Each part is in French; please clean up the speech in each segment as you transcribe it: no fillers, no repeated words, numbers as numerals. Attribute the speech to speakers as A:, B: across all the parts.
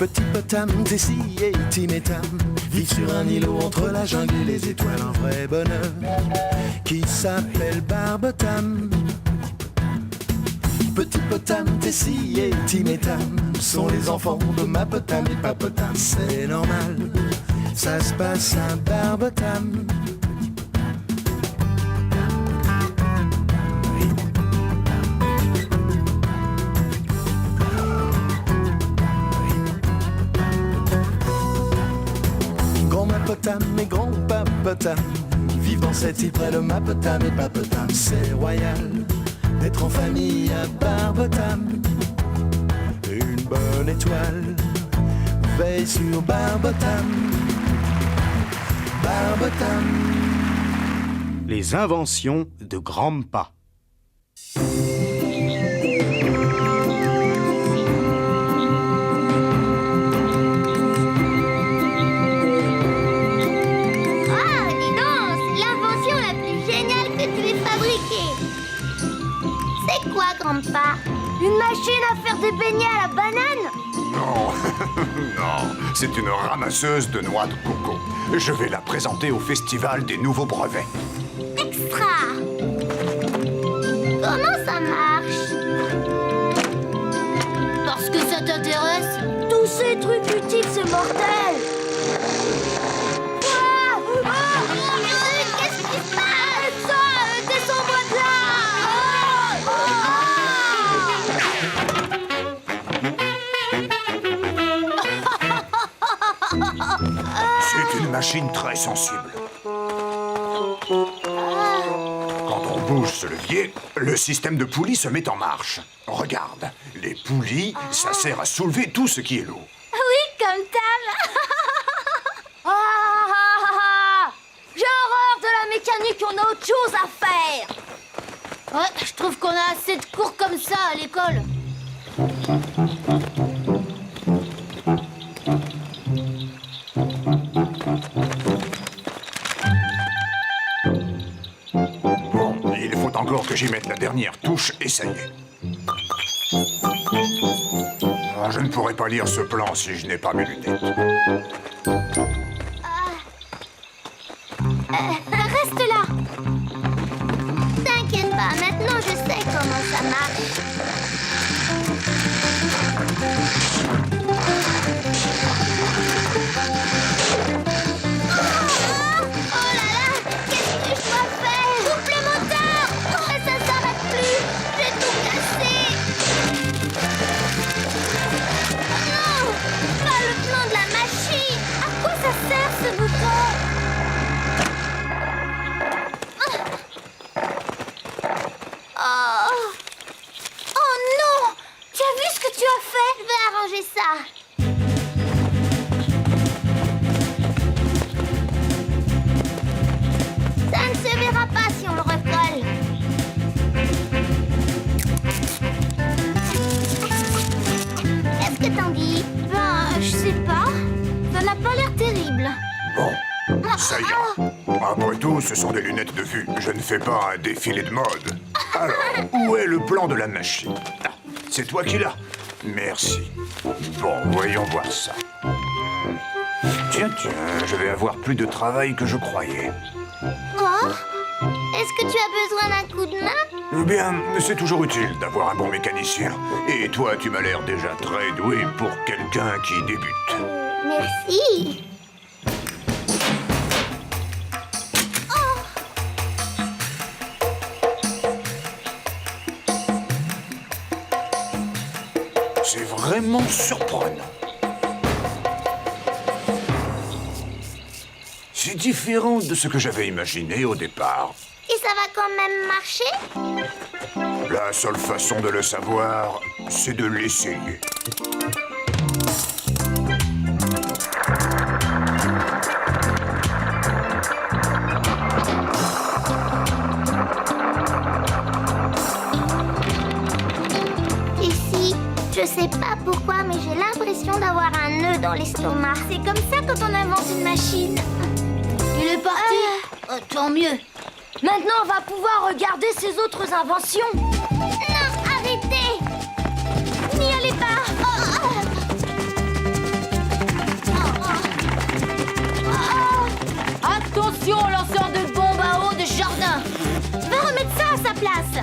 A: Petit potam, Tessie et Tim et Tam vivent sur un îlot entre la jungle et les étoiles. Un vrai bonheur qui s'appelle Barbotam. Petit potam, Tessie et Tim et Tam sont les enfants de ma potam et papotam. C'est normal, ça se passe à Barbotam. Grand-mapotam et grand-papotam vivent dans cette île près de ma potam et papotam. C'est royal d'être en famille à Barbotam. Une bonne étoile veille sur Barbotam. Barbotam.
B: Les inventions de Grandpa.
C: Grandpa, une machine à faire des beignets à la banane?
D: Non, non, c'est une ramasseuse de noix de coco. Je vais la présenter au festival des nouveaux brevets.
C: Extra! Comment ça marche? Parce que ça t'intéresse? Tous ces trucs utiles, c'est mortel! Qu'est-ce qui se passe? Descends-moi de là!
D: C'est une machine très sensible. Quand on bouge ce levier, le système de poulies se met en marche. Regarde, les poulies, ça sert à soulever tout ce qui est lourd.
C: Oui, comme Tam. J'ai horreur de la mécanique, on a autre chose à faire. Ouais, je trouve qu'on a assez de cours comme ça à l'école.
D: Bon, il faut encore que j'y mette la dernière touche et ça y est. Ah, je ne pourrai pas lire ce plan si je n'ai pas mes lunettes.
C: Reste là. T'inquiète pas, maintenant je sais comment ça marche. Oh là là, qu'est-ce que je dois faire? Coupe le moteur! Mais ça s'arrête plus! J'ai tout cassé! Non! Pas le plan de la machine! À quoi ça sert ce bouton? Oh non! Tu as vu ce que tu as fait? Je vais arranger ça. Ça ne se verra pas si on le recolle. Qu'est-ce que t'en dis? Ben, je sais pas. Ça n'a pas l'air terrible.
D: Bon, ça ira. Après tout, ce sont des lunettes de vue. Je ne fais pas un défilé de mode. Alors, où est le plan de la machine? Ah, c'est toi qui l'as. Merci. Bon, voyons voir ça. Tiens, je vais avoir plus de travail que je croyais.
C: Oh? Est-ce que tu as besoin d'un coup de main?
D: Eh bien, c'est toujours utile d'avoir un bon mécanicien. Et toi, tu m'as l'air déjà très doué pour quelqu'un qui débute.
C: Merci.
D: C'est vraiment surprenant. C'est différent de ce que j'avais imaginé au départ.
C: Et ça va quand même marcher?
D: La seule façon de le savoir, c'est de l'essayer.
C: Ici, je sais pas pourquoi, mais j'ai l'impression d'avoir un nœud dans l'estomac. C'est comme ça quand on invente une machine. Il est parti? Oh, tant mieux. Maintenant, on va pouvoir regarder ses autres inventions. Non, arrêtez! N'y allez pas!
E: Attention, lanceur de bombes à eau de jardin.
C: Va remettre ça à sa place.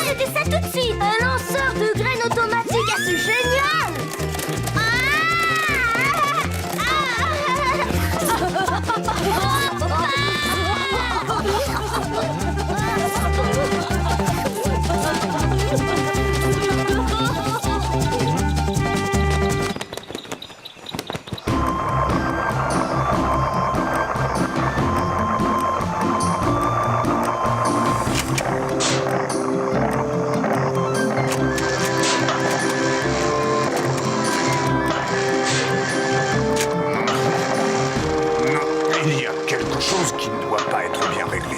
C: C'était ça tout de suite. Un lanceur de graines automatique, ah, c'est génial.
D: Non, il y a quelque chose qui ne doit pas être bien réglé.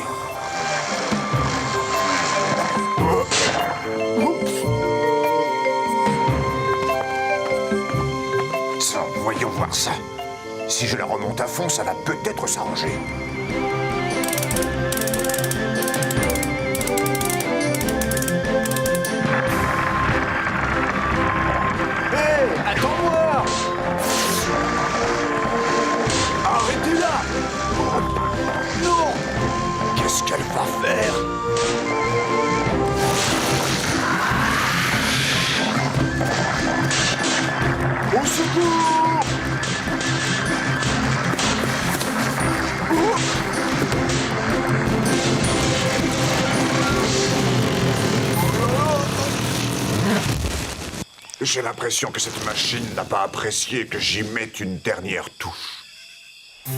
D: Tiens, voyons voir ça. Si je la remonte à fond, ça va peut-être s'arranger.
A: Hé, attends-moi! Arrêtez-la! Non!
D: Qu'est-ce qu'elle va faire?
A: Au secours!
D: J'ai l'impression que cette machine n'a pas apprécié que j'y mette une dernière touche.
C: Je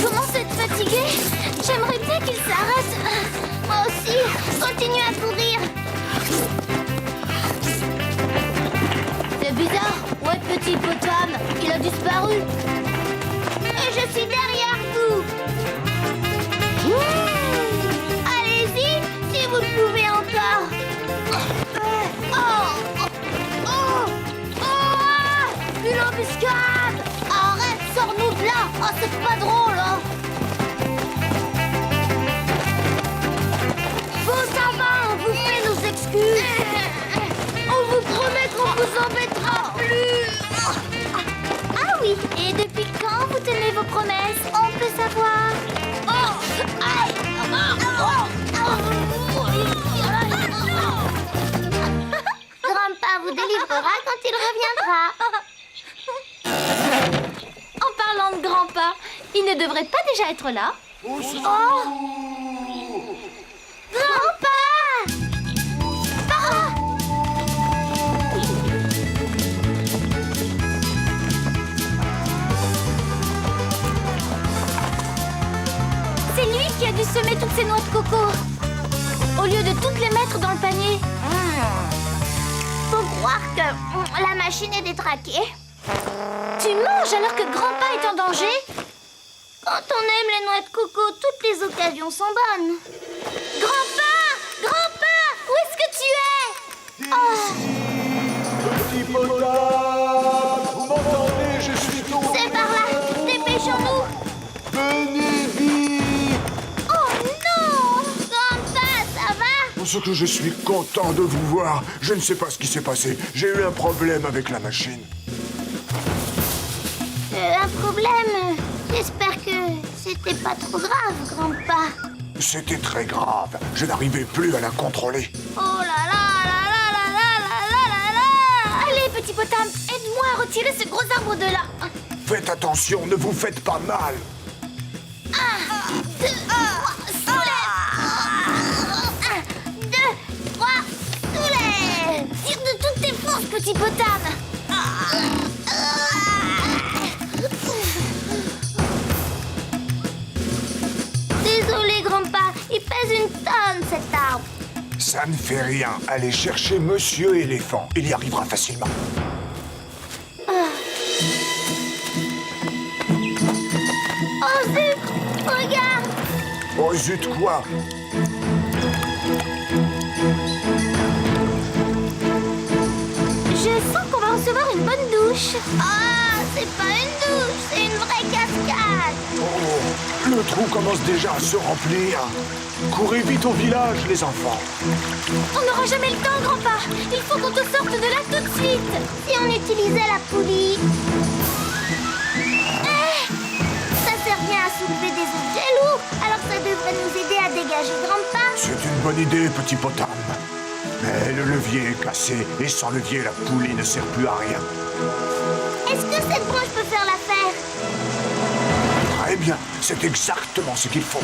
C: commence à être fatiguée. J'aimerais bien qu'il s'arrête. Moi aussi, continue à courir.
E: C'est bizarre. Où est Petit Potam? Il a disparu.
C: Et je suis derrière vous. Allez-y, si vous le pouvez encore.
E: Une embuscade! Arrête, sors-nous de là! Oh, c'est pas drôle, hein! Bon, ça va, on vous fait nos excuses! On vous promet qu'on vous embêtera plus!
C: Ah oui, et depuis quand vous tenez vos promesses? On peut savoir. Grandpa vous délivrera quand il reviendra.
E: En parlant de grand-pa, il ne devrait pas déjà être là?
C: Grandpa!
E: C'est lui qui a dû semer toutes ces noix de coco. Au lieu de toutes les mettre dans le panier.
C: Faut croire que la machine est détraquée.
E: Tu manges alors que grand-pa est en danger?
C: Quand on aime les noix de coco, toutes les occasions sont bonnes.
E: Grand-pa! Grand-pa! Où est-ce que tu es?
A: Petit Potam! Vous m'entendez? Je suis tombé!
C: C'est par là, dépêchons-nous.
A: Venez vite!
C: Oh non! Grandpa, ça va?
D: Ce que je suis content de vous voir. Je ne sais pas ce qui s'est passé. J'ai eu un problème avec la machine.
C: Un problème? J'espère que c'était pas trop grave, Grandpa.
D: C'était très grave. Je n'arrivais plus à la contrôler.
C: Oh là là là là là là là là là là!
E: Allez, Petit Potam, aide-moi à retirer ce gros arbre de là.
D: Faites attention, ne vous faites pas mal.
C: 1, 2, 3, soulève! 1, 2, 3, soulève!
E: Tire de toutes tes forces, Petit Potam.
C: Désolé, Grandpa, il pèse une tonne cet arbre.
D: Ça ne fait rien. Allez chercher Monsieur Éléphant. Il y arrivera facilement.
C: Oh zut! Regarde!
D: Oh zut, quoi?
E: Je sens qu'on va
C: va recevoir une bonne douche.
E: Ah, c'est pas une douche, c'est une vraie cascade.
D: Oh, le trou commence déjà à se remplir. Courez vite au village, les enfants.
C: On n'aura jamais le temps, grand-pa. Il faut qu'on te sorte de là tout de suite.
E: Si on utilisait la poulie... Ça sert bien à soulever des objets lourds, alors ça devrait nous aider à dégager Grandpa.
D: C'est une bonne idée, petit Potam. Mais le levier est cassé, et sans levier, la poulie ne sert plus à rien.
E: Est-ce que cette branche peut faire l'affaire?
D: Très bien, c'est exactement ce qu'il faut.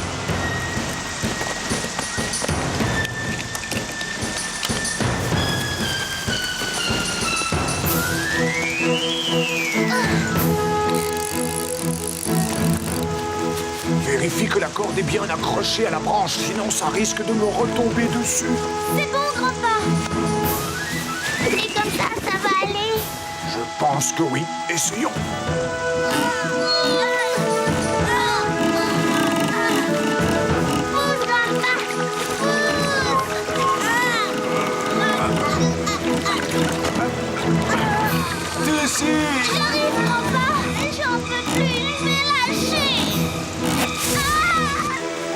D: Vérifie que la corde est bien accrochée à la branche, sinon ça risque de me retomber dessus.
E: C'est bon, Grandpa. Et comme ça va aller.
D: Je pense que oui. Essayons.
E: Pousse, Grandpa.
D: D'ici.
E: J'arrive, Grandpa. J'en peux plus, je vais lâcher.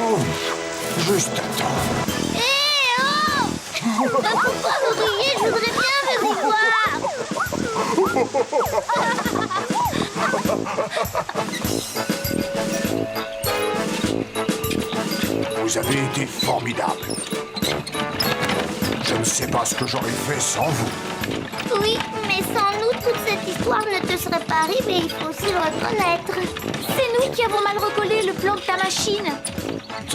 D: Oh, juste à temps.
E: Eh oh! Bah pourquoi vous riez? Je voudrais bien vous y voir.
D: Vous avez été formidable. Je ne sais pas ce que j'aurais fait sans vous.
E: Oui, mais sans nous, toute cette histoire ne te serait pas arrivée, il faut aussi le reconnaître.
C: C'est nous qui avons mal recollé le plan de ta machine.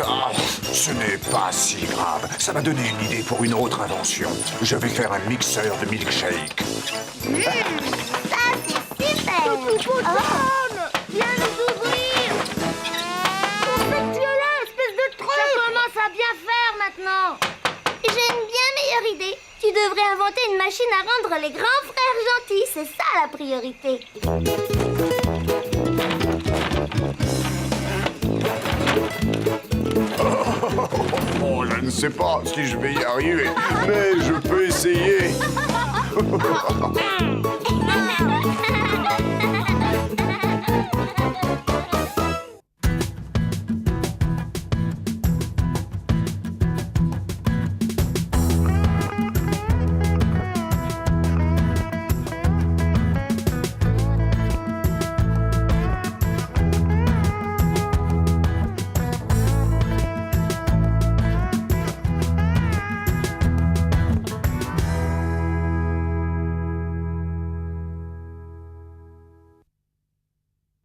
D: Ah, ce n'est pas si grave. Ça m'a donné une idée pour une autre invention. Je vais faire un mixeur de milkshake.
E: Ça, c'est super. Viens nous ouvrir. Qu'est-ce que tu as là, espèce de truc? Ça commence à bien faire maintenant. J'ai une bien meilleure idée. Tu devrais inventer une machine à rendre les grands frères gentils. C'est ça la priorité.
D: Oh, je ne sais pas si je vais y arriver, mais je peux essayer.